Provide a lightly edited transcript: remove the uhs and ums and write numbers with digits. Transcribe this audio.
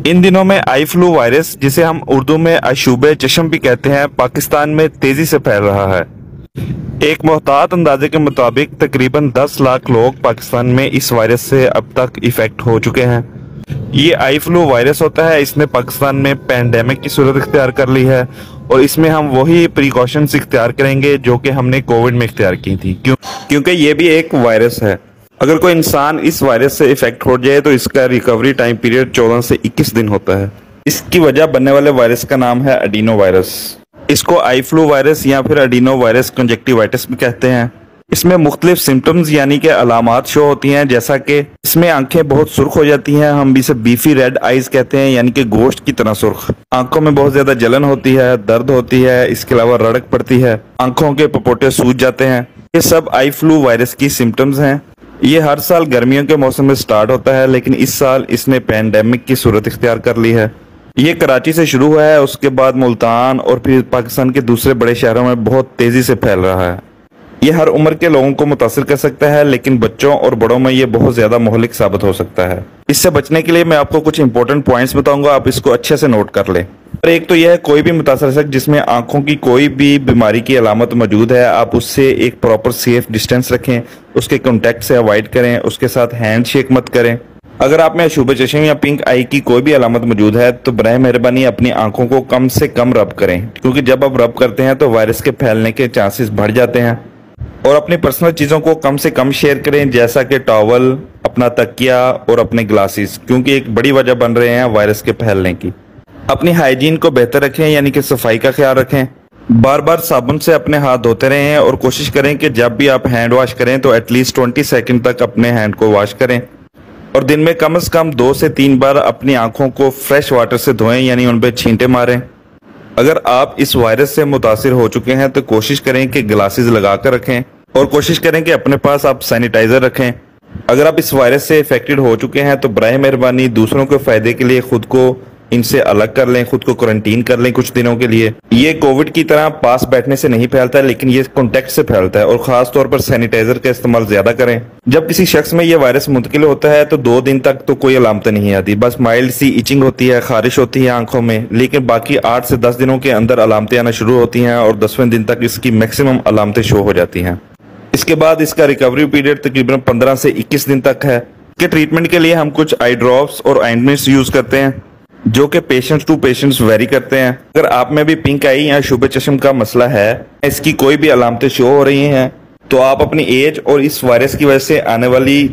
इन दिनों में eye flu virus, जिसे हम उर्दू में अशूबे चश्म भी कहते हैं, पाकिस्तान में तेजी से फैल रहा है। एक मोहतात अंदाजे के मुताबिक तकरीबन 10 लाख लोग पाकिस्तान में इस वायरस से अब तक इफेक्ट हो चुके हैं। ये आई फ्लू वायरस होता है, इसने पाकिस्तान में पैंडेमिक की सूरत इख्तियार कर ली है और इसमें हम वही प्रिकॉशंस इख्तियार करेंगे जो कि हमने कोविड में इख्तियार की थी, क्योंकि ये भी एक वायरस है। अगर कोई इंसान इस वायरस से इफेक्ट हो जाए तो इसका रिकवरी टाइम पीरियड 14 से 21 दिन होता है। इसकी वजह बनने वाले वायरस का नाम है एडिनो वायरस। इसको आई फ्लू वायरस या फिर एडिनो वायरस कंजक्टिवाइटिस भी कहते हैं। इसमें मुख्तलिफ सिम्टम्स यानी कि अलामात शो होती हैं, जैसा कि इसमें आंखें बहुत सुर्ख हो जाती हैं, हम इसे बीफी रेड आइज कहते हैं, यानी कि गोश्त की तरह सुर्ख। आंखों में बहुत ज्यादा जलन होती है, दर्द होती है, इसके अलावा रड़क पड़ती है, आंखों के पपोटे सूज जाते हैं। ये सब आई फ्लू वायरस की सिम्टम्स हैं। ये हर साल गर्मियों के मौसम में स्टार्ट होता है, लेकिन इस साल इसने पैंडेमिक की सूरत इख्तियार कर ली है। ये कराची से शुरू हुआ है, उसके बाद मुल्तान और फिर पाकिस्तान के दूसरे बड़े शहरों में बहुत तेजी से फैल रहा है। ये हर उम्र के लोगों को मुतासिर कर सकता है, लेकिन बच्चों और बड़ों में ये बहुत ज्यादा मुहलिक साबित हो सकता है। इससे बचने के लिए मैं आपको कुछ इंपॉर्टेंट पॉइंट्स बताऊंगा, आप इसको अच्छे से नोट कर लें। और एक तो यह है, कोई भी मुतासर शख्स जिसमें आंखों की कोई भी बीमारी की अलामत मौजूद है, आप उससे एक प्रॉपर सेफ डिस्टेंस रखें, उसके कॉन्टेक्ट से अवॉइड करें, उसके साथ हैंड शेक मत करें। अगर आप में अशूबे चश्म या पिंक आई की कोई भी अलामत मौजूद है तो बराए मेहरबानी अपनी आंखों को कम से कम रब करें, क्योंकि जब आप रब करते हैं तो वायरस के फैलने के चांसेस बढ़ जाते हैं। और अपनी पर्सनल चीज़ों को कम से कम शेयर करें, जैसा कि टॉवल, अपना तकिया और अपने ग्लासेस, क्योंकि एक बड़ी वजह बन रहे हैं वायरस के फैलने की। अपनी हाइजीन को बेहतर रखें, यानी कि सफाई का ख्याल रखें। बार बार साबुन से अपने हाथ धोते रहें और कोशिश करें कि जब भी आप हैंड वॉश करें तो एटलीस्ट 20 सेकंड तक अपने हैंड को वॉश करें। और दिन में कम से कम 2 से 3 बार अपनी आंखों को फ्रेश वाटर से धोएं, यानी उन पर छींटे मारें। अगर आप इस वायरस से मुतासिर हो चुके हैं तो कोशिश करें कि ग्लासेस लगा कर रखें और कोशिश करें कि अपने पास आप सैनिटाइजर रखें। अगर आप इस वायरस से इफेक्टेड हो चुके हैं तो बराए मेहरबानी दूसरों के फायदे के लिए खुद को इनसे अलग कर लें, खुद को क्वारंटीन कर लें कुछ दिनों के लिए। ये कोविड की तरह पास बैठने से नहीं फैलता है, लेकिन ये कॉन्टेक्ट से फैलता है और खास तौर पर सैनिटाइजर का इस्तेमाल ज्यादा करें। जब किसी शख्स में ये वायरस मुंतकिल होता है तो 2 दिन तक तो कोई अलामतें नहीं आती, बस माइल्ड सी इचिंग होती है, खारिश होती है आंखों में, लेकिन बाकी 8 से 10 दिनों के अंदर अलामतें आना शुरू होती हैं और 10वें दिन तक इसकी मैक्सिमम अलामतें शो हो जाती हैं। इसके बाद इसका रिकवरी पीरियड तकरीबन 15 से 21 दिन तक है। इसके ट्रीटमेंट के लिए हम कुछ आई ड्रॉप्स और ऑइंटमेंट्स यूज करते हैं, जो कि पेशेंट्स टू पेशेंट्स वेरी करते हैं। अगर आप में भी पिंक आई या शुबे चश्म का मसला है, इसकी कोई भी अलामतें शो हो रही हैं, तो आप अपनी एज और इस वायरस की वजह से आने वाली